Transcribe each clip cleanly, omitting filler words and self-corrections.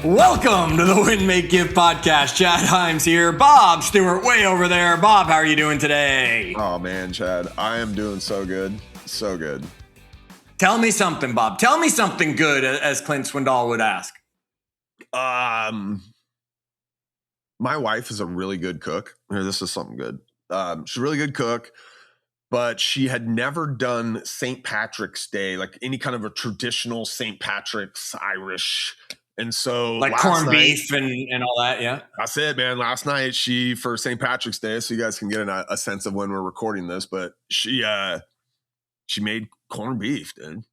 Welcome to the Win, Make, Give podcast. Chad Himes here. Bob Stewart way over there. Bob, how are you doing today? Oh man, Chad, I am doing so good. So good. Tell me something, Bob. Tell me something good, as Clint Swindoll would ask. My wife is a really good cook. Here, this is something good. She's a really good cook, but she had never done St. Patrick's Day, like any kind of a traditional St. Patrick's Irish. And so like corned beef and all that, yeah. That's it, man. Last night for St. Patrick's Day, so you guys can get a sense of when we're recording this, but she made corned beef, dude,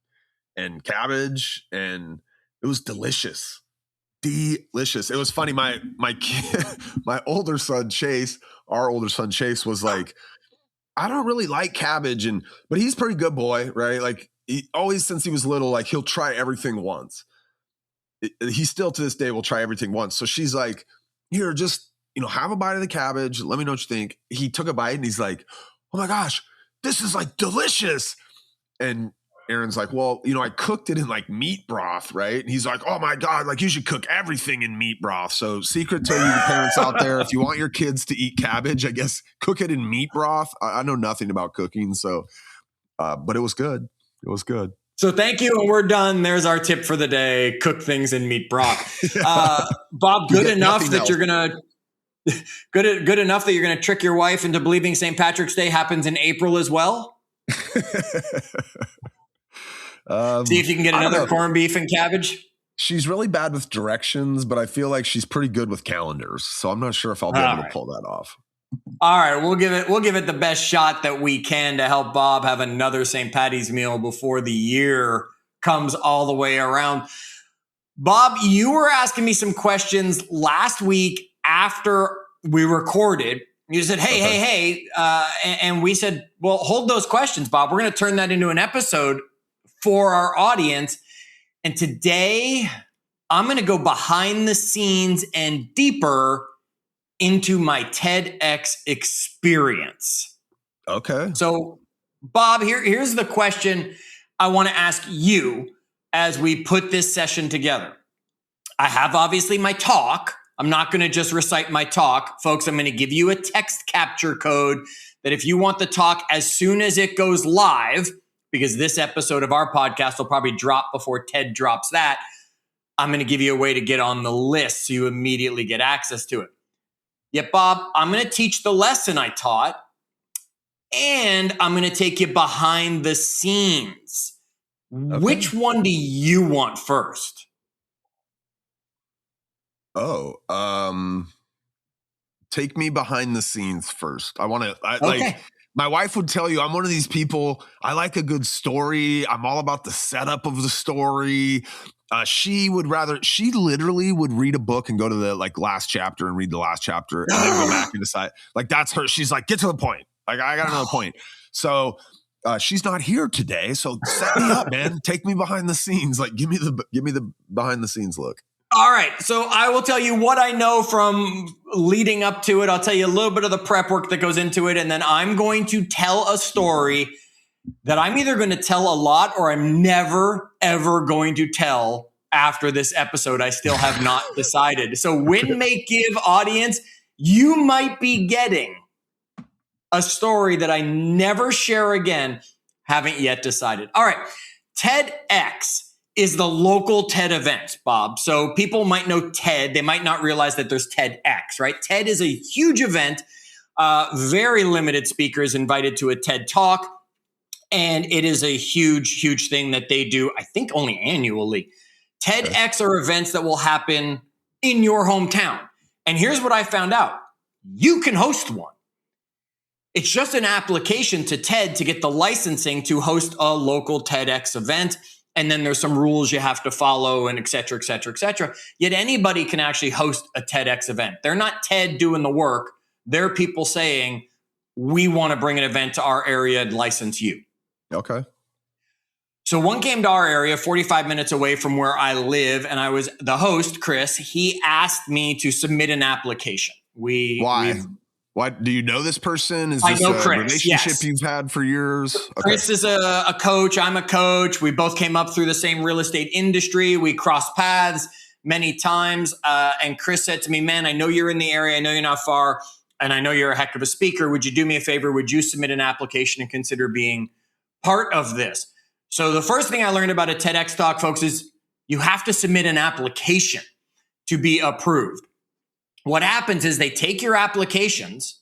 and cabbage, and it was delicious. Delicious. It was funny. My kid, my older son Chase, was like, I don't really like cabbage, but he's a pretty good boy, right? Like he always, since he was little, like he'll try everything once. He still to this day will try everything once. So she's like, here, just, have a bite of the cabbage. Let me know what you think. He took a bite and he's like, oh my gosh, this is like delicious. And Aaron's like, well, I cooked it in like meat broth, right? And he's like, oh my God, like you should cook everything in meat broth. So secret to you parents out there, if you want your kids to eat cabbage, I guess cook it in meat broth. I know nothing about cooking. So, but it was good. It was good. So thank you, and we're done. There's our tip for the day: cook things in meat broth. Bob, good enough that you're gonna trick your wife into believing St. Patrick's Day happens in April as well. See if you can get another corned beef and cabbage. She's really bad with directions, but I feel like she's pretty good with calendars. So I'm not sure if I'll be able to pull that off. All right, we'll give it the best shot that we can to help Bob have another St. Patty's meal before the year comes all the way around. Bob, you were asking me some questions last week after we recorded. You said, hey, and we said, well, hold those questions, Bob. We're going to turn that into an episode for our audience. And today, I'm going to go behind the scenes and deeper into my TEDx experience. Okay. So, Bob, here's the question I want to ask you as we put this session together. I have obviously my talk. I'm not going to just recite my talk. Folks, I'm going to give you a text capture code that if you want the talk as soon as it goes live, because this episode of our podcast will probably drop before TED drops that, I'm going to give you a way to get on the list so you immediately get access to it. Yet, Bob, I'm going to teach the lesson I taught, and I'm going to take you behind the scenes. Okay. Which one do you want first? Take me behind the scenes first. I want to, okay. Like, my wife would tell you, I'm one of these people, I like a good story. I'm all about the setup of the story. She literally would read a book and go to the last chapter and read the last chapter and then go back and decide. Like, that's her. She's like, get to the point. Like, I got another point. So she's not here today. So set me up, man. Take me behind the scenes. Like, give me the behind the scenes look. All right. So I will tell you what I know from leading up to it. I'll tell you a little bit of the prep work that goes into it. And then I'm going to tell a story that I'm either going to tell a lot or I'm never, ever going to tell after this episode. I still have not decided. So Win, Make, Give audience, you might be getting a story that I never share again. Haven't yet decided. All right. TEDx is the local TED event, Bob. So people might know TED. They might not realize that there's TEDx, right? TED is a huge event. Very limited speakers invited to a TED Talk. And it is a huge, huge thing that they do, I think only annually. TEDx are events that will happen in your hometown. And here's what I found out. You can host one. It's just an application to TED to get the licensing to host a local TEDx event. And then there's some rules you have to follow and et cetera, et cetera, et cetera. Yet anybody can actually host a TEDx event. They're not TED doing the work. They're people saying, we want to bring an event to our area and license you. Okay. So one came to our area 45 minutes away from where I live, and I was the host, Chris. He asked me to submit an application. Why? Why do you know this person? Is this a relationship you've had for years? Okay. Chris is a coach. I'm a coach. We both came up through the same real estate industry. We crossed paths, many times. And Chris said to me, man, I know you're in the area. I know you're not far. And I know you're a heck of a speaker. Would you do me a favor? Would you submit an application and consider being part of this? So the first thing I learned about a TEDx talk, folks, is you have to submit an application to be approved. What happens is they take your applications,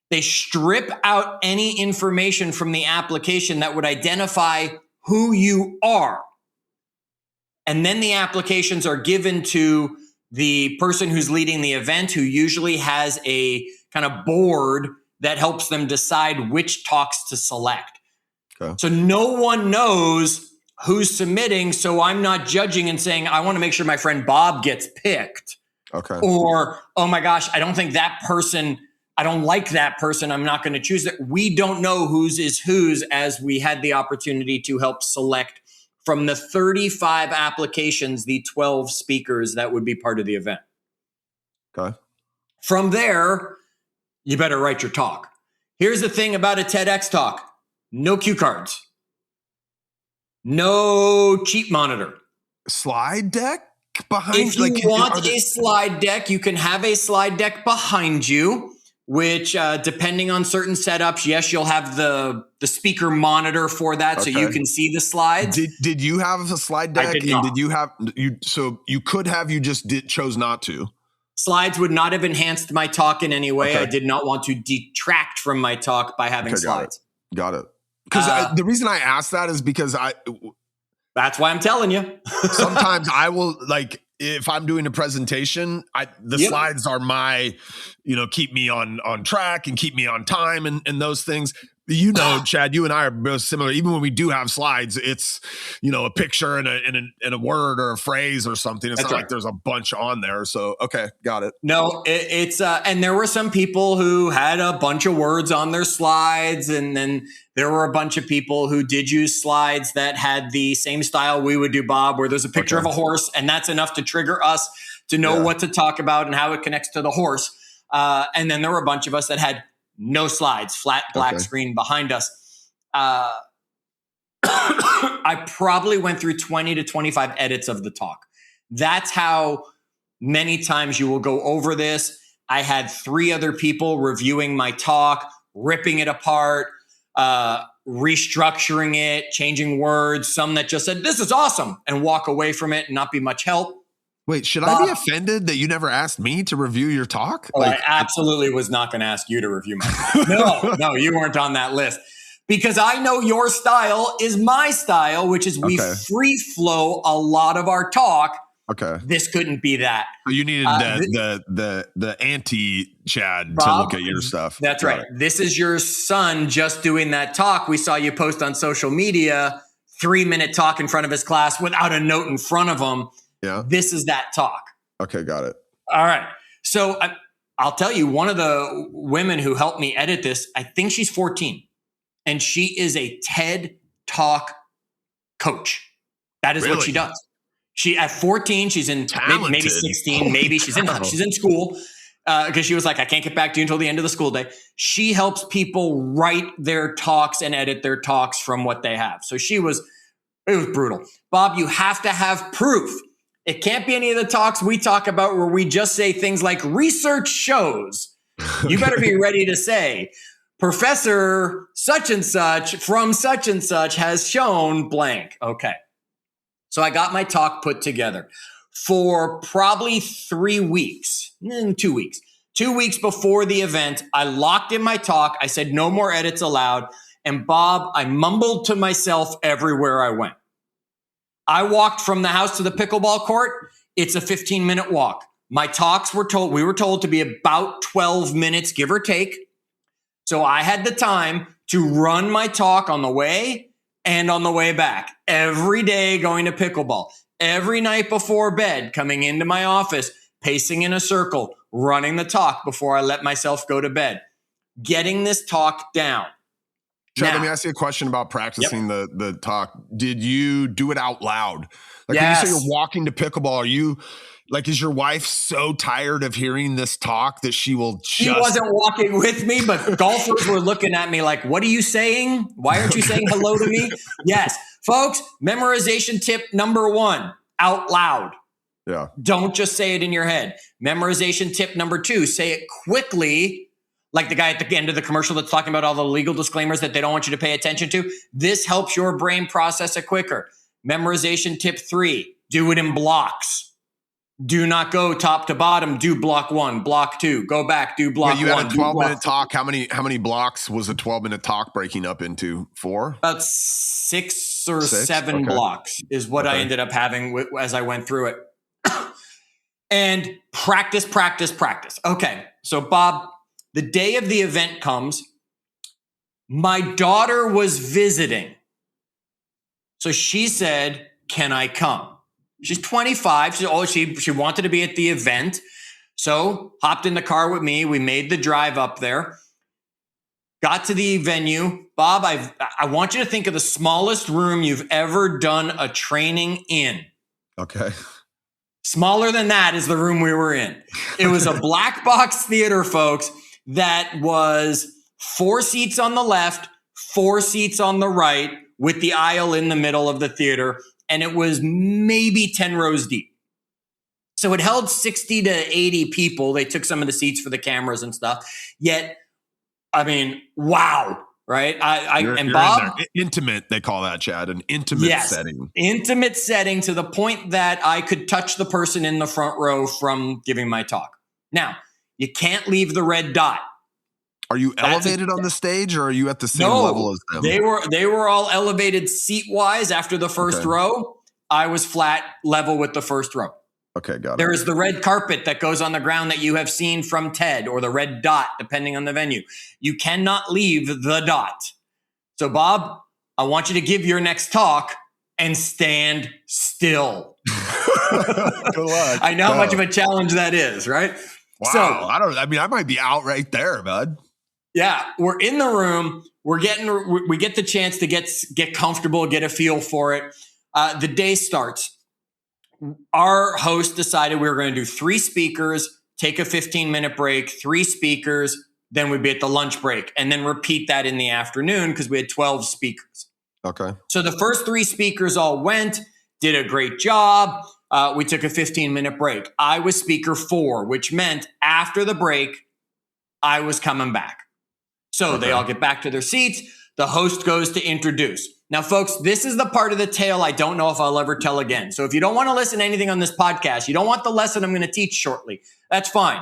they strip out any information from the application that would identify who you are. And then the applications are given to the person who's leading the event, who usually has a kind of board that helps them decide which talks to select. Okay. So no one knows who's submitting. So I'm not judging and saying, I want to make sure my friend Bob gets picked. Okay. Or, oh my gosh, I don't think that person, I don't like that person, I'm not going to choose it. We don't know whose is whose, as we had the opportunity to help select from the 35 applications, the 12 speakers that would be part of the event. Okay. From there, you better write your talk. Here's the thing about a TEDx talk. No cue cards. No cheat monitor. Slide deck behind? If you want a slide deck, you can have a slide deck behind you, which depending on certain setups, yes, you'll have the speaker monitor for that, so you can see the slides. Did you have a slide deck? I did not. And did you have so you could have, you just chose not to? Slides would not have enhanced my talk in any way. I did not want to detract from my talk by having slides. Got it. Because the reason I asked that is because that's why I'm telling you. Sometimes I will, like, if I'm doing a presentation, the slides are my, keep me on track and keep me on time and those things. Chad, you and I are both similar. Even when we do have slides, it's, a picture and a word or a phrase or something. It's not like there's a bunch on there. So, okay, got it. No, it's and there were some people who had a bunch of words on their slides. And then there were a bunch of people who did use slides that had the same style we would do, Bob, where there's a picture of a horse. And that's enough to trigger us to know what to talk about and how it connects to the horse. And then there were a bunch of us that had no slides, flat black screen behind us. I probably went through 20 to 25 edits of the talk. That's how many times you will go over this. I had 3 other people reviewing my talk, ripping it apart, restructuring it, changing words, some that just said, this is awesome, and walk away from it and not be much help. Wait, should I be offended that you never asked me to review your talk? I absolutely was not going to ask you to review my talk. No, you weren't on that list. Because I know your style is my style, which is we free flow a lot of our talk. Okay. This couldn't be that. So you needed the anti-Chad to look at your stuff. That's right. This is your son just doing that talk. We saw you post on social media, 3-minute talk in front of his class without a note in front of him. Yeah. This is that talk. Okay, got it. All right. So I'll tell you, one of the women who helped me edit this, I think she's 14, and she is a TED Talk coach. That is what she does. She at 14, she's in maybe 16, maybe she's in school because she was like, I can't get back to you until the end of the school day. She helps people write their talks and edit their talks from what they have. So it was brutal. Bob, you have to have proof. It can't be any of the talks we talk about where we just say things like research shows. You better be ready to say, Professor such and such from such and such has shown blank. Okay. So I got my talk put together for probably 3 weeks, 2 weeks. 2 weeks before the event, I locked in my talk. I said, no more edits allowed. And Bob, I mumbled to myself everywhere I went. I walked from the house to the pickleball court. It's a 15-minute walk. My talks we were told to be about 12 minutes, give or take. So I had the time to run my talk on the way and on the way back. Every day going to pickleball. Every night before bed, coming into my office, pacing in a circle, running the talk before I let myself go to bed. Getting this talk down. Chad, let me ask you a question about practicing the talk. Did you do it out loud? Like when you say you're walking to pickleball, are you like, is your wife so tired of hearing this talk that she will just... She wasn't walking with me, but golfers were looking at me like, what are you saying? Why aren't you saying hello to me? Yes. Folks, memorization tip number 1, out loud. Yeah. Don't just say it in your head. Memorization tip number 2, say it quickly, like the guy at the end of the commercial that's talking about all the legal disclaimers that they don't want you to pay attention to. This helps your brain process it quicker. Memorization tip 3, do it in blocks. Do not go top to bottom. Do block 1, block 2. Go back. Do block 1. You had a 12-minute talk. How many blocks was a 12-minute talk breaking up into? 4? About 6 or 7 blocks is what I ended up having as I went through it. And practice. Okay, so Bob, the day of the event comes. My daughter was visiting. So she said, can I come? She's 25. She wanted to be at the event. So hopped in the car with me. We made the drive up there. Got to the venue. Bob, I want you to think of the smallest room you've ever done a training in. Okay. Smaller than that is the room we were in. It was a black box theater, folks, that was 4 seats on the left, 4 seats on the right, with the aisle in the middle of the theater. And it was maybe 10 rows deep. So it held 60 to 80 people. They took some of the seats for the cameras and stuff. Yet, I mean, wow, right? And Bob, intimate, they call that, Chad, an intimate setting. Intimate setting to the point that I could touch the person in the front row from giving my talk. Now, you can't leave the red dot. Are you elevated on the stage, or are you at the same level as them? They were all elevated seat-wise after the first row. I was flat level with the first row. Okay, got it. There is the red carpet that goes on the ground that you have seen from TED, or the red dot, depending on the venue. You cannot leave the dot. So, Bob, I want you to give your next talk and stand still. Good luck. I know how much of a challenge that is, right? Wow. So, I might be out right there, bud. Yeah, we're in the room. We get the chance to get comfortable, get a feel for it. The day starts. Our host decided we were going to do 3 speakers, take a 15-minute break, 3 speakers, then we'd be at the lunch break, and then repeat that in the afternoon because we had 12 speakers. Okay. So the first 3 speakers all went, did a great job. We took a 15-minute break. I was speaker 4, which meant after the break, I was coming back. So they all get back to their seats. The host goes to introduce. Now, folks, this is the part of the tale I don't know if I'll ever tell again. So if you don't want to listen to anything on this podcast, you don't want the lesson I'm going to teach shortly, that's fine.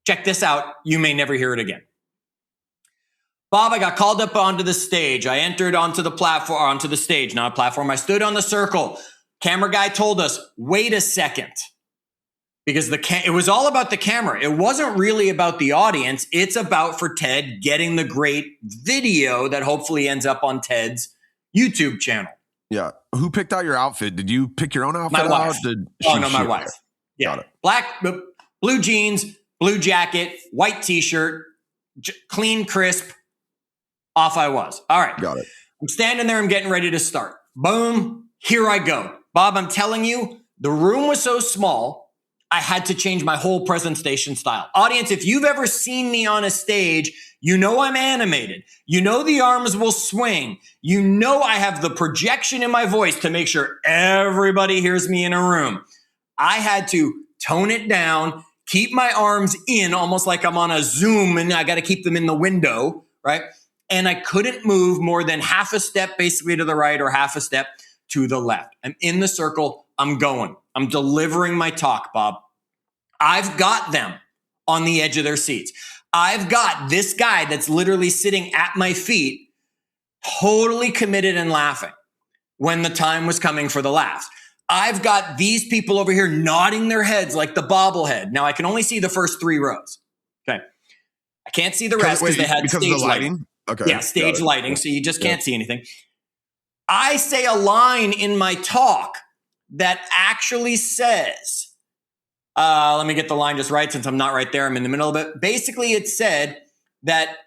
Check this out. You may never hear it again. Bob, I got called up onto the stage. I entered onto the platform, onto the stage, not a platform. I stood on the circle. Camera guy told us, wait a second. Because it was all about the camera. It wasn't really about the audience. It's about, for TED, getting the great video that hopefully ends up on TED's YouTube channel. Yeah. Who picked out your outfit? Did you pick your own outfit my wife. out? My wife. Yeah. Black, blue jeans, blue jacket, white t-shirt, clean, crisp. Off I was. All right. Got it. I'm standing there. I'm getting ready to start. Boom. Here I go. Bob, I'm telling you, the room was so small, I had to change my whole presentation style. Audience, if you've ever seen me on a stage, you know I'm animated. You know the arms will swing. You know I have the projection in my voice to make sure everybody hears me in a room. I had to tone it down, keep my arms in, almost like I'm on a Zoom and I got to keep them in the window, right? And I couldn't move more than half a step basically to the right or half a step to the left. I'm in the circle. I'm going. I'm delivering my talk, Bob. I've got them on the edge of their seats. I've got this guy that's literally sitting at my feet, totally committed and laughing when the time was coming for the laughs. I've got these people over here nodding their heads like the bobblehead. Now I can only see the first 3 rows. Okay. I can't see the rest because they had stage lighting. Okay. Yeah, stage lighting. So you just can't see anything. I say a line in my talk that actually says, let me get the line just right since I'm not right there. I'm in the middle of it. Basically, it said that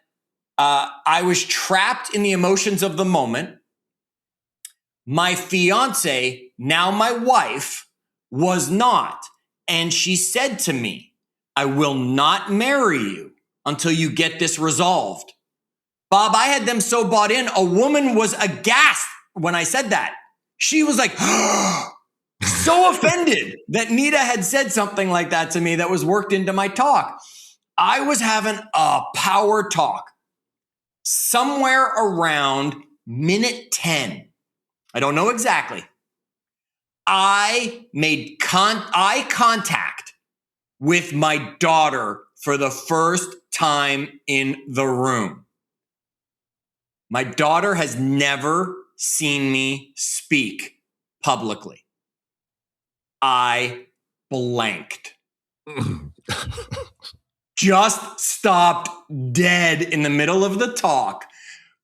I was trapped in the emotions of the moment. My fiance, now my wife, was not. And she said to me, I will not marry you until you get this resolved. Bob, I had them so bought in. A woman was aghast when I said that. She was like, so offended that Nita had said something like that to me that was worked into my talk. I was having a power talk somewhere around minute 10. I don't know exactly. I made eye contact with my daughter for the first time in the room. My daughter has never seen me speak publicly. I blanked. Just stopped dead in the middle of the talk.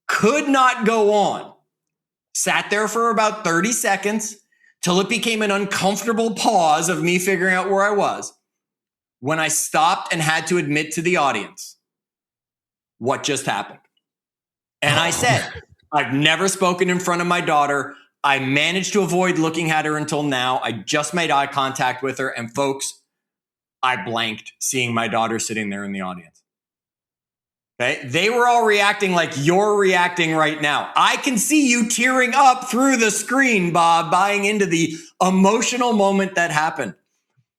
Could not go on. Sat there for about 30 seconds till it became an uncomfortable pause of me figuring out where I was. When I stopped and had to admit to the audience what just happened. And I said, I've never spoken in front of my daughter. I managed to avoid looking at her until now. I just made eye contact with her. And folks, I blanked seeing my daughter sitting there in the audience. Okay. They were all reacting like you're reacting right now. I can see you tearing up through the screen, Bob, buying into the emotional moment that happened.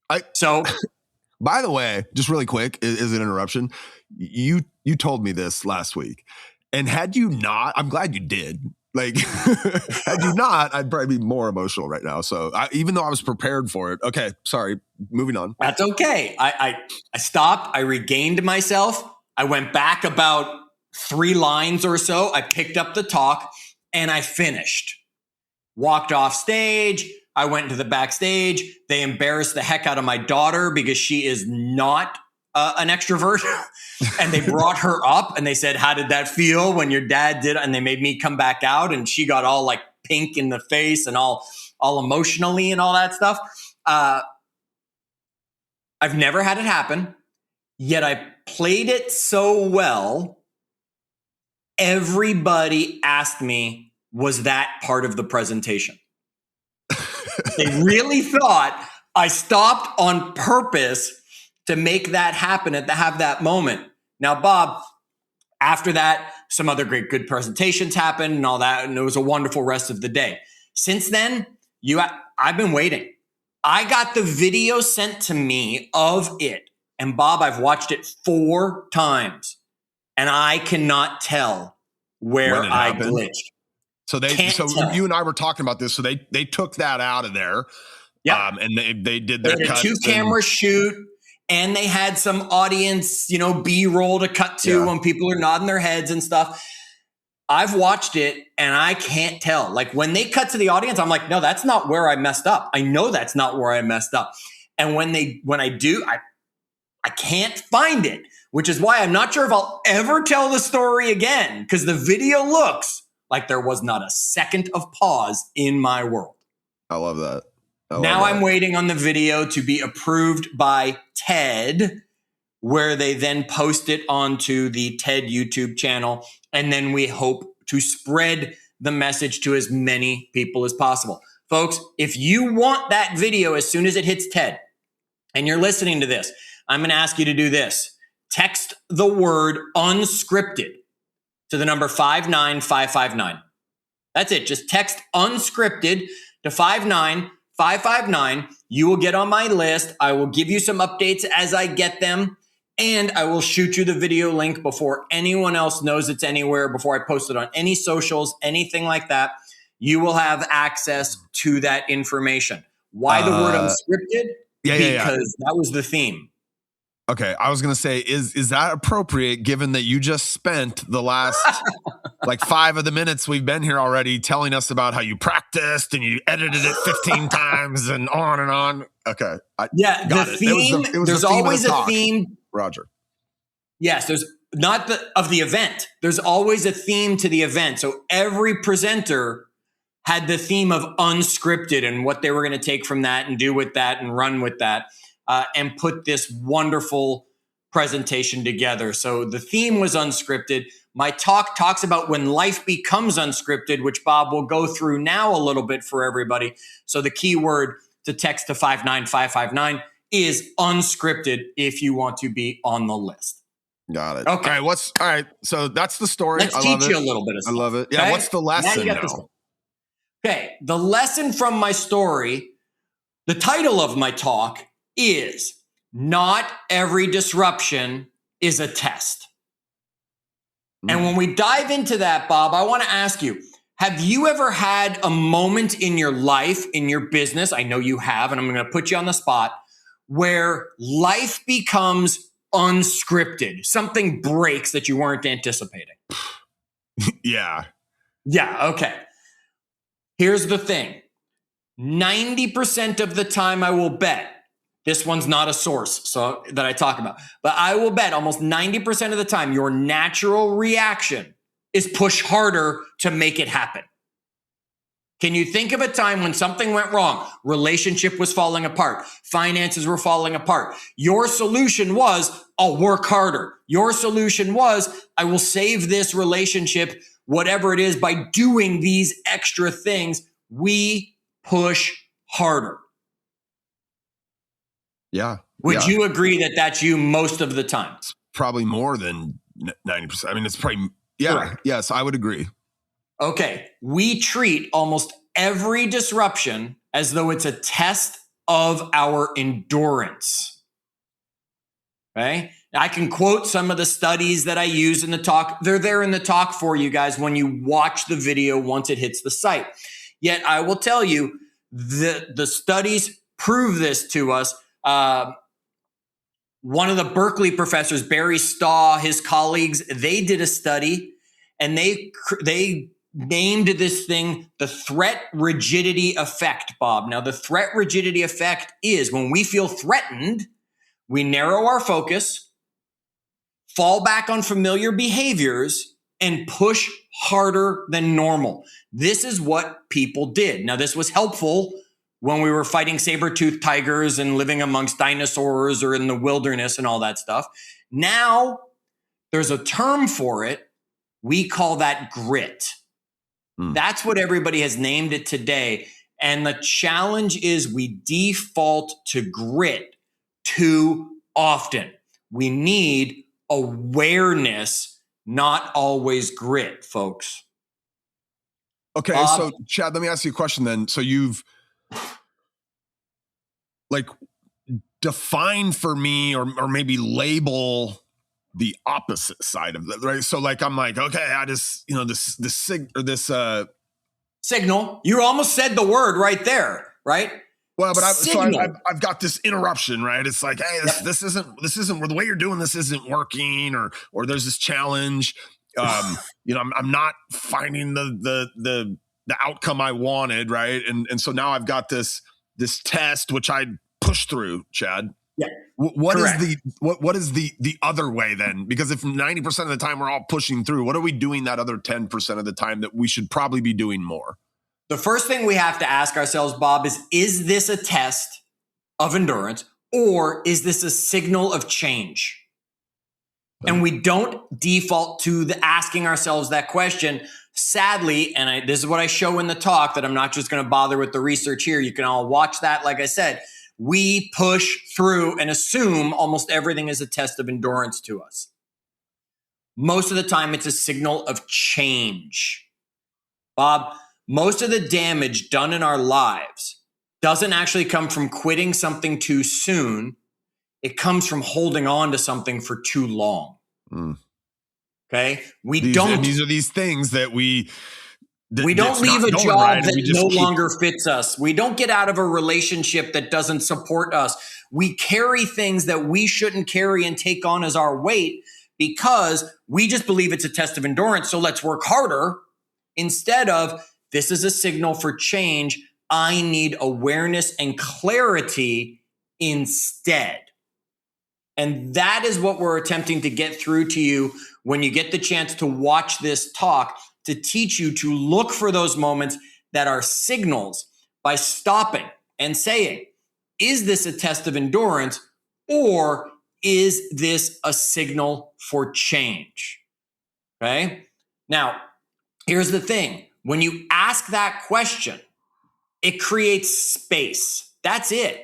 By the way, just really quick, is an interruption. You told me this last week. And had you not, I'm glad you did. Like, had you not, I'd probably be more emotional right now. So even though I was prepared for it. Okay, sorry, moving on. That's okay. I stopped. I regained myself. I went back about 3 lines or so. I picked up the talk and I finished. Walked off stage. I went into the backstage. They embarrassed the heck out of my daughter because she is not an extrovert. And they brought her up and they said, how did that feel when your dad did? And they made me come back out and she got all like pink in the face and all emotionally and all that stuff. I've never had it happen, yet I played it so well. Everybody asked me, was that part of the presentation? They really thought I stopped on purpose to make that happen and to have that moment. Now, Bob, after that, some other good presentations happened and all that, and it was a wonderful rest of the day. Since then, I've been waiting. I got the video sent to me of it, and Bob, I've watched it 4 times, and I cannot tell where I glitched. So you and I were talking about this. So they took that out of there. Yeah, and they did their cuts. 2-camera shoot. And they had some audience, B-roll to cut to when people are nodding their heads and stuff. I've watched it and I can't tell. Like when they cut to the audience, I'm like, no, that's not where I messed up. I know that's not where I messed up. And when I do, I can't find it, which is why I'm not sure if I'll ever tell the story again because the video looks like there was not a second of pause in my world. I love that. I'm waiting on the video to be approved by TED, where they then post it onto the TED YouTube channel. And then we hope to spread the message to as many people as possible. Folks, if you want that video as soon as it hits TED and you're listening to this, I'm going to ask you to do this. Text the word unscripted to the number 59559. That's it. Just text unscripted to 59559. You will get on my list. I will give you some updates as I get them. And I will shoot you the video link before anyone else knows it's anywhere, before I post it on any socials, anything like that. You will have access to that information. Why the word unscripted? Because that was the theme. Okay, I was going to say, is that appropriate given that you just spent the last like 5 of the minutes we've been here already telling us about how you practiced and you edited it 15 times and on and on? Okay. The theme, there's always a theme. Roger. Yes, there's not of the event. There's always a theme to the event. So every presenter had the theme of unscripted and what they were going to take from that and do with that and run with that. And put this wonderful presentation together. So the theme was unscripted. My talk talks about when life becomes unscripted, which Bob will go through now a little bit for everybody. So the key word to text to 59559 is unscripted if you want to be on the list. Got it. Okay. All right. So that's the story. Let's teach you a little bit of stuff. I love it. Yeah. Okay? What's the lesson now? Okay. The lesson from my story The title of my talk is Not Every Disruption is a Test. And when we dive into that, Bob, I want to ask you, have you ever had a moment in your life, in your business, I know you have, and I'm going to put you on the spot, where life becomes unscripted? Something breaks that you weren't anticipating. Yeah. Yeah, okay. Here's the thing. 90% of the time I will bet, this one's not a source so that I talk about, but I will bet almost 90% of the time your natural reaction is push harder to make it happen. Can you think of a time when something went wrong? Relationship was falling apart. Finances were falling apart. Your solution was, I'll work harder. Your solution was, I will save this relationship, whatever it is, by doing these extra things. We push harder. Yeah. Would you agree that that's you most of the time? It's probably more than 90%. I mean, it's probably, yeah. Correct. Yes, I would agree. Okay. We treat almost every disruption as though it's a test of our endurance. Okay. I can quote some of the studies that I use in the talk. They're there in the talk for you guys when you watch the video once it hits the site. Yet I will tell you, the studies prove this to us. One of the Berkeley professors, Barry Staw, his colleagues, they did a study and they named this thing the threat rigidity effect, Bob. Now, the threat rigidity effect is when we feel threatened, we narrow our focus, fall back on familiar behaviors, and push harder than normal. This is what people did. Now, this was helpful when we were fighting saber-toothed tigers and living amongst dinosaurs or in the wilderness and all that stuff. Now, there's a term for it. We call that grit. That's what everybody has named it today. And the challenge is we default to grit too often. We need awareness, not always grit, folks. Okay, Bob? so Chad, let me ask you a question then. So you've defined for me or maybe label the opposite side of that, right? So I'm like, okay, I just, signal. You almost said the word right there, right? Well, but I've got this interruption, right? It's like, hey, this isn't the way you're doing this isn't working, or there's this challenge. I'm not finding the outcome I wanted, right? And so now I've got this test which I push through, Chad. Yeah. What is the other way then? Because if 90% of the time we're all pushing through, what are we doing that other 10% of the time that we should probably be doing more? The first thing we have to ask ourselves, Bob, is this a test of endurance or is this a signal of change? And we don't default to asking ourselves that question. Sadly, and this is what I show in the talk, that I'm not just going to bother with the research here. You can all watch that. Like I said, we push through and assume almost everything is a test of endurance to us. Most of the time, it's a signal of change. Bob, most of the damage done in our lives doesn't actually come from quitting something too soon. It comes from holding on to something for too long. Okay? These are these things that we don't leave a job that no longer fits us. We don't get out of a relationship that doesn't support us. We carry things that we shouldn't carry and take on as our weight because we just believe it's a test of endurance. So let's work harder instead of, this is a signal for change. I need awareness and clarity instead. And that is what we're attempting to get through to you when you get the chance to watch this talk, to teach you to look for those moments that are signals by stopping and saying, is this a test of endurance or is this a signal for change? Okay. Now, here's the thing. When you ask that question, it creates space. That's it.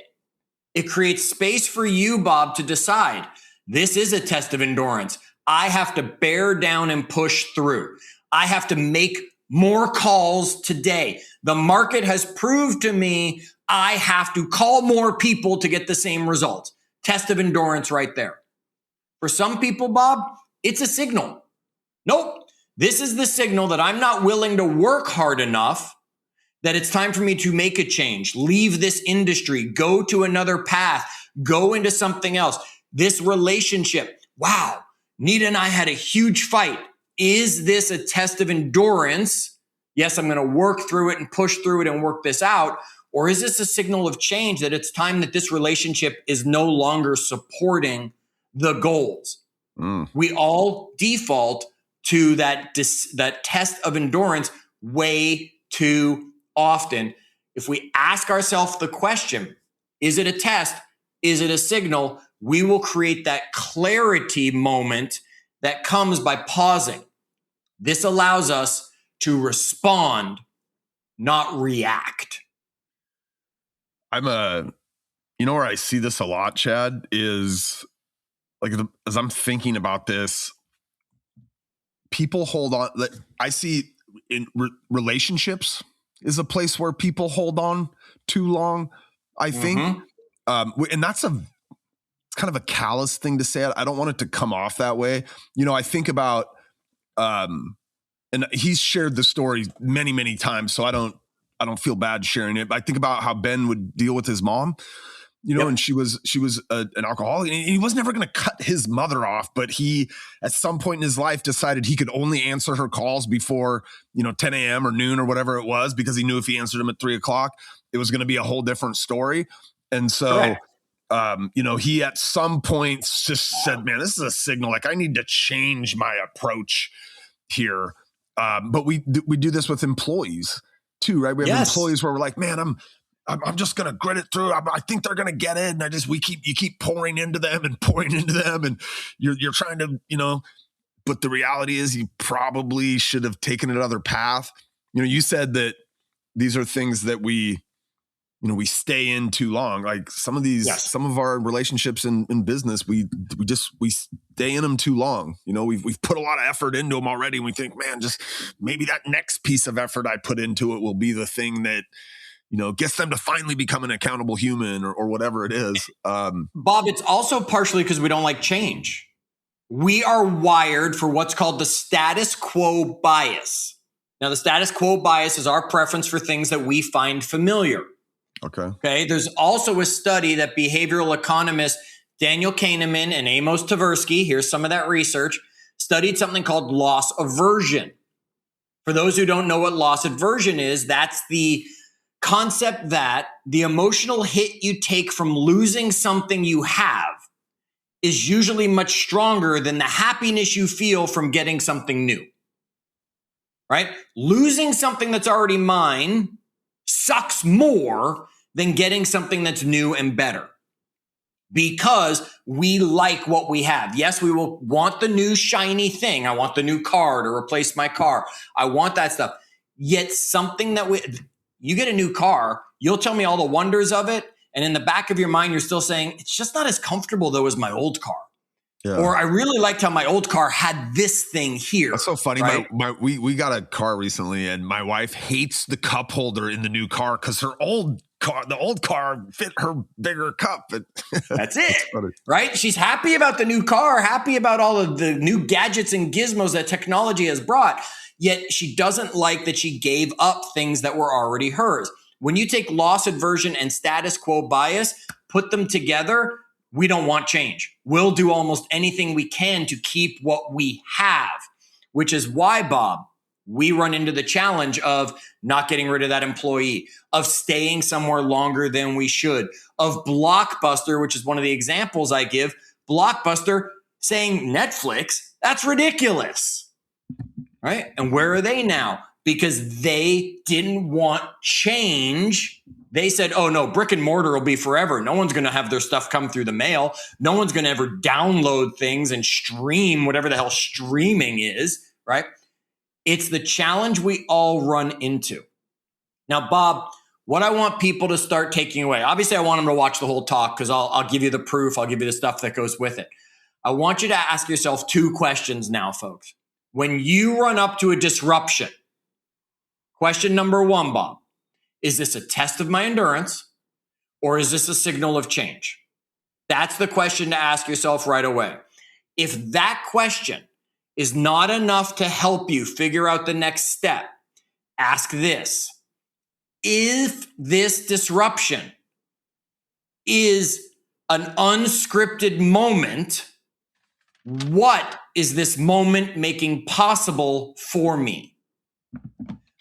It creates space for you, Bob, to decide this is a test of endurance. I have to bear down and push through. I have to make more calls today. The market has proved to me I have to call more people to get the same results. Test of endurance right there. For some people, Bob, it's a signal. Nope. This is the signal that I'm not willing to work hard enough, that it's time for me to make a change, leave this industry, go to another path, go into something else. This relationship, wow, Nita and I had a huge fight. Is this a test of endurance? Yes, I'm going to work through it and push through it and work this out. Or is this a signal of change, that it's time that this relationship is no longer supporting the goals? We all default to that test of endurance way too often. If we ask ourselves the question, is it a test? Is it a signal? We will create that clarity moment that comes by pausing. This allows us to respond, not react. You know where I see this a lot, Chad, is like, as I'm thinking about this, people hold on. I see in relationships is a place where people hold on too long, I think. And that's it's kind of a callous thing to say. I don't want it to come off that way. You know, I think about, and he's shared the story many, many times, so I don't feel bad sharing it. But I think about how Ben would deal with his mom, you know, and she was an alcoholic, and he was never going to cut his mother off, but he, at some point in his life, decided he could only answer her calls before, 10 a.m. or noon or whatever it was, because he knew if he answered them at 3 o'clock, it was going to be a whole different story. And so, he at some points just said, man, this is a signal. Like, I need to change my approach here. But we do this with employees too, right? We have employees where we're like, man, I'm just going to grit it through. I think they're going to get it. And you keep pouring into them, and you're trying to, but the reality is you probably should have taken another path. You said that these are things that we stay in too long. Like some of our relationships in business, we stay in them too long. We've put a lot of effort into them already. And we think, man, just maybe that next piece of effort I put into it will be the thing that, gets them to finally become an accountable human or whatever it is. Bob, it's also partially because we don't like change. We are wired for what's called the status quo bias. Now, the status quo bias is our preference for things that we find familiar. Okay. There's also a study that behavioral economists Daniel Kahneman and Amos Tversky, here's some of that research, studied something called loss aversion. For those who don't know what loss aversion is, that's the concept that the emotional hit you take from losing something you have is usually much stronger than the happiness you feel from getting something new. Right? Losing something that's already mine sucks more than getting something that's new and better, because we like what we have. Yes, we will want the new shiny thing. I want the new car to replace my car. I want that stuff. Yet something that you get a new car, you'll tell me all the wonders of it. And in the back of your mind, you're still saying, it's just not as comfortable though as my old car. Yeah. Or I really liked how my old car had this thing here. That's so funny. Right? We got a car recently, and my wife hates the cup holder in the new car because the old car fit her bigger cup. That's it, right? She's happy about the new car, happy about all of the new gadgets and gizmos that technology has brought. Yet she doesn't like that she gave up things that were already hers. When you take loss aversion and status quo bias, put them together, we don't want change. We'll do almost anything we can to keep what we have, which is why, Bob, we run into the challenge of not getting rid of that employee, of staying somewhere longer than we should, of Blockbuster, which is one of the examples I give, Blockbuster saying Netflix, that's ridiculous, right? And where are they now? Because they didn't want change. They said, oh no, brick and mortar will be forever. No one's going to have their stuff come through the mail. No one's going to ever download things and stream whatever the hell streaming is, right? It's the challenge we all run into. Now, Bob, what I want people to start taking away, obviously I want them to watch the whole talk because I'll give you the proof. I'll give you the stuff that goes with it. I want you to ask yourself two questions now, folks. When you run up to a disruption, question number one, Bob, is this a test of my endurance or is this a signal of change? That's the question to ask yourself right away. If that question is not enough to help you figure out the next step, ask this. If this disruption is an unscripted moment, what is this moment making possible for me?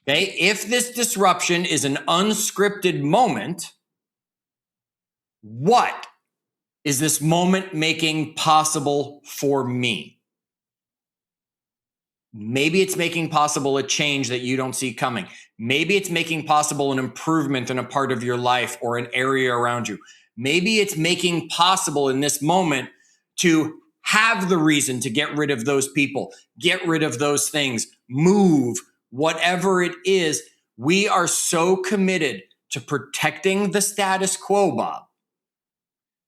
Okay, if this disruption is an unscripted moment, what is this moment making possible for me? Maybe it's making possible a change that you don't see coming. Maybe it's making possible an improvement in a part of your life or an area around you. Maybe it's making possible in this moment to have the reason to get rid of those people, get rid of those things, move, whatever it is. We are so committed to protecting the status quo, Bob,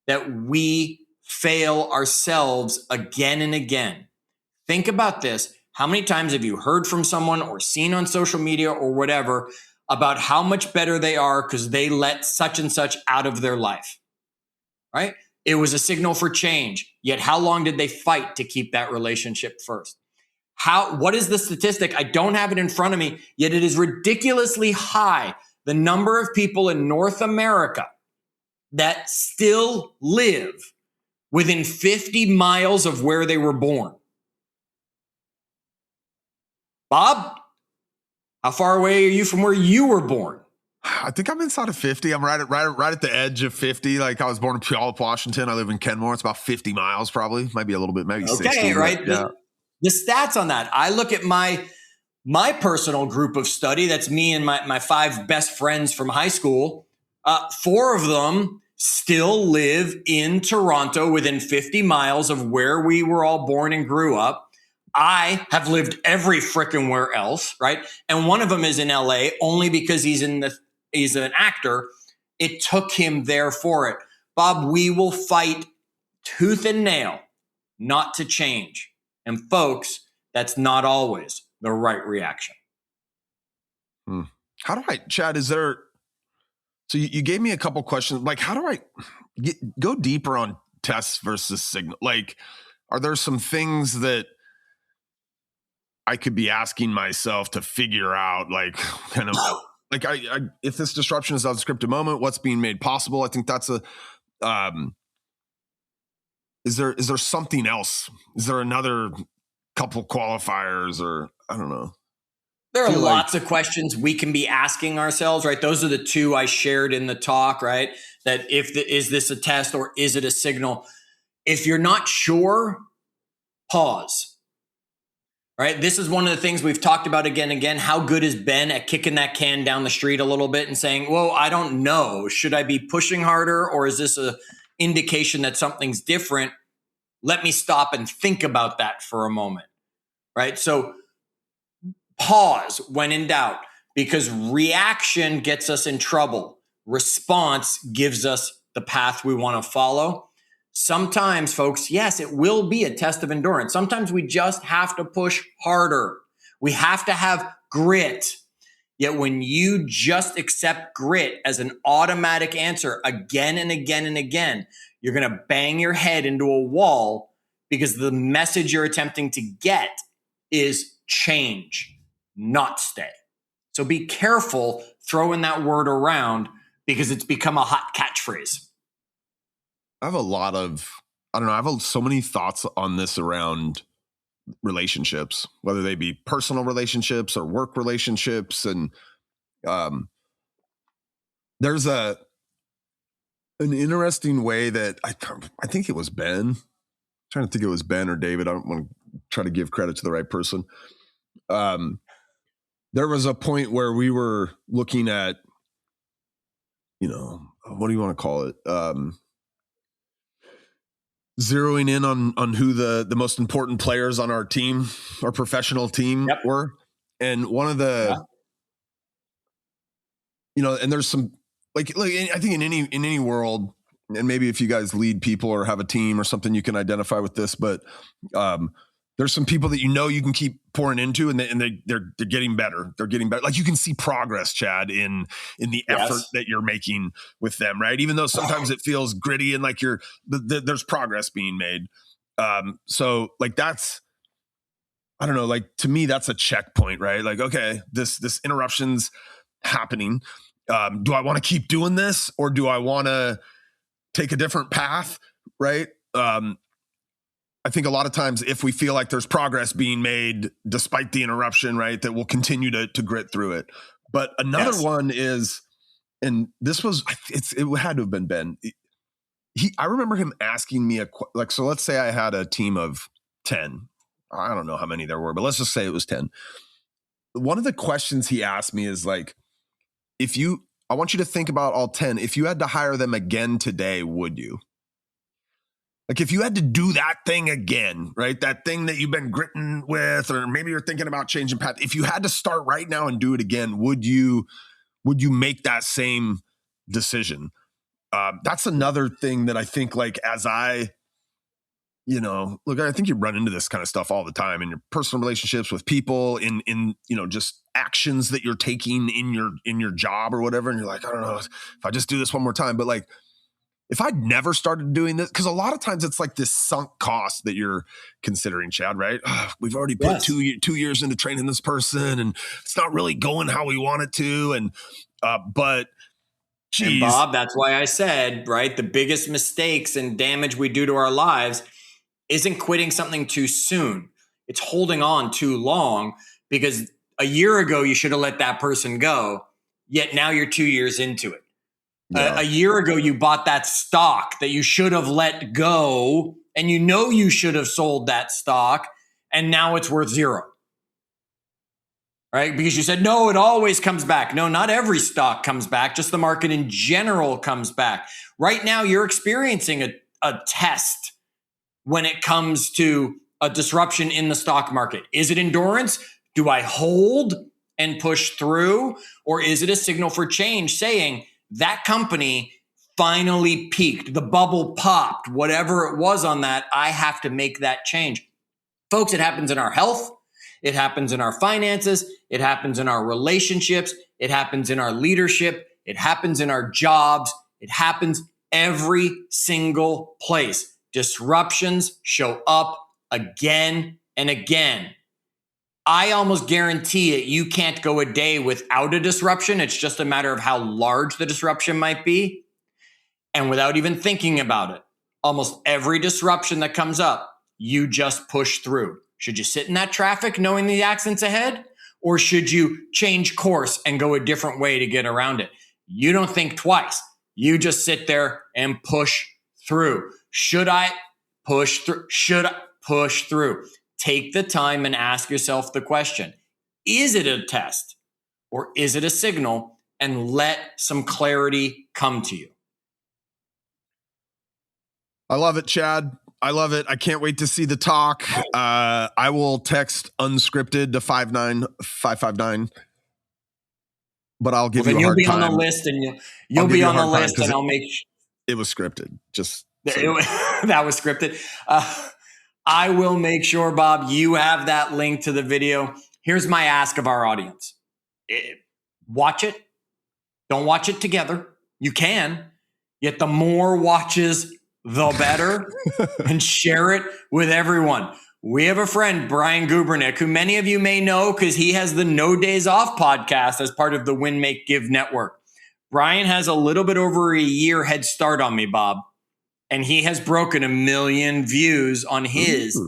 that we fail ourselves again and again. Think about this. How many times have you heard from someone or seen on social media or whatever about how much better they are because they let such and such out of their life, right? It was a signal for change. Yet how long did they fight to keep that relationship first? What is the statistic? I don't have it in front of me, yet it is ridiculously high. The number of people in North America that still live within 50 miles of where they were born. Bob, how far away are you from where you were born? I think I'm inside of 50. I'm right at the edge of 50. Like I was born in Puyallup, Washington. I live in Kenmore. It's about 50 miles probably. Might be a little bit, maybe 60. Okay, right? Yeah. The stats on that. I look at my personal group of study. That's me and my 5 best friends from high school. 4 of them still live in Toronto within 50 miles of where we were all born and grew up. I have lived every frickin' where else, right? And one of them is in LA only because he's an actor. It took him there for it. Bob, we will fight tooth and nail not to change. And folks, that's not always the right reaction. How do I, Chad, so you gave me a couple questions. Like, how do I go deeper on tests versus signal? Like, are there some things that I could be asking myself to figure out, like, kind of like if this disruption is a scripted moment, what's being made possible? I think that's is there something else? Is there another couple qualifiers, or I don't know? There are lots of questions we can be asking ourselves, right? Those are the 2 I shared in the talk, right? That is this a test or is it a signal? If you're not sure, pause. Right. This is one of the things we've talked about again and again. How good is Ben at kicking that can down the street a little bit and saying, whoa, I don't know. Should I be pushing harder, or is this a indication that something's different? Let me stop and think about that for a moment. Right. So pause when in doubt, because reaction gets us in trouble. Response gives us the path we want to follow. Sometimes, folks, yes, it will be a test of endurance. Sometimes we just have to push harder. We have to have grit. Yet when you just accept grit as an automatic answer again and again and again, you're going to bang your head into a wall, because the message you're attempting to get is change, not stay. So be careful throwing that word around, because it's become a hot catchphrase. I have so many thoughts on this around relationships, whether they be personal relationships or work relationships. And there's an interesting way that I think it was Ben. I'm trying to think it was Ben or David. I don't want to try to give credit to the right person. There was a point where we were looking at, what do you want to call it? Zeroing in on who the most important players on our team, our professional team were. And one of the, and there's some, like I think in any world, and maybe if you guys lead people or have a team or something, you can identify with this, but There's some people that you can keep pouring into, and they're getting better. They're getting better. Like you can see progress, Chad, in the effort that you're making with them, right? Even though sometimes it feels gritty and like there's progress being made. So like that's, I don't know, like to me that's a checkpoint, right? Like, okay, this interruption's happening. Do I want to keep doing this, or do I want to take a different path, right? I think a lot of times if we feel like there's progress being made despite the interruption, right, that we'll continue to grit through it. But another one is, and this was, it had to have been Ben. I remember him asking me so let's say I had a team of 10. I don't know how many there were, but let's just say it was 10. One of the questions he asked me is like, I want you to think about all 10. If you had to hire them again today, would you? Like if you had to do that thing again, right? That thing that you've been gritting with, or maybe you're thinking about changing path. If you had to start right now and do it again, would you make that same decision? That's another thing that I think, like, as I think you run into this kind of stuff all the time in your personal relationships with people, in just actions that you're taking in your job or whatever. And you're like, I don't know if I just do this one more time, but like, if I'd never started doing this, because a lot of times it's like this sunk cost that you're considering, Chad, right? We've already put 2 years into training this person, and it's not really going how we want it to. And but geez. And Bob, that's why I said, right, the biggest mistakes and damage we do to our lives isn't quitting something too soon. It's holding on too long, because a year ago you should have let that person go, yet now you're 2 years into it. Yeah. A year ago, you bought that stock that you should have let go, and you should have sold that stock, and now it's worth zero, right? Because you said, no, it always comes back. No, not every stock comes back. Just the market in general comes back. Right now, you're experiencing a test when it comes to a disruption in the stock market. Is it endurance? Do I hold and push through? Or is it a signal for change saying, that company finally peaked, the bubble popped, whatever it was on that, I have to make that change. Folks, it happens in our health. It happens in our finances. It happens in our relationships. It happens in our leadership. It happens in our jobs. It happens every single place. Disruptions show up again and again. I almost guarantee it, you can't go a day without a disruption. It's just a matter of how large the disruption might be. And without even thinking about it, almost every disruption that comes up, you just push through. Should you sit in that traffic knowing the accident's ahead? Or should you change course and go a different way to get around it? You don't think twice. You just sit there and push through. Should I push through? Should I push through? Take the time and ask yourself the question, is it a test or is it a signal? And let some clarity come to you. I love it, Chad. I love it. I can't wait to see the talk. I will text unscripted to 59559, but I'll give you a hard time. You'll be on the list, and you'll be on the list, and I'll make sure. It was scripted. That was scripted. I will make sure, Bob, you have that link to the video. Here's my ask of our audience. Watch it. Don't watch it together. You can. Yet the more watches, the better. And share it with everyone. We have a friend, Brian Gubernick, who many of you may know because he has the No Days Off podcast as part of the Win, Make, Give network. Brian has a little bit over a year head start on me, Bob. And he has broken 1 million views on his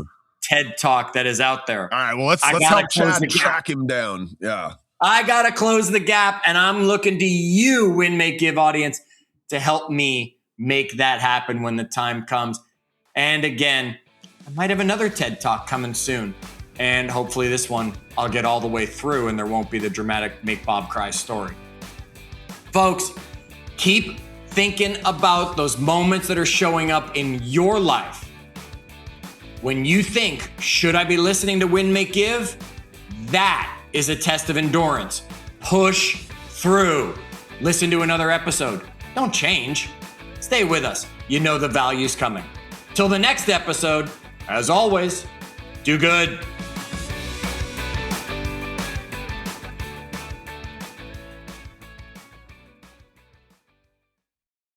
TED Talk that is out there. All right, well, let's help Chad track him down. Yeah. I got to close the gap, and I'm looking to you, Win, Make, Give audience, to help me make that happen when the time comes. And again, I might have another TED Talk coming soon. And hopefully this one, I'll get all the way through and there won't be the dramatic Make Bob Cry story. Folks, keep thinking about those moments that are showing up in your life. When you think, should I be listening to Win, Make, Give? That is a test of endurance. Push through. Listen to another episode. Don't change. Stay with us. You know the value's coming. Till the next episode, as always, Do good.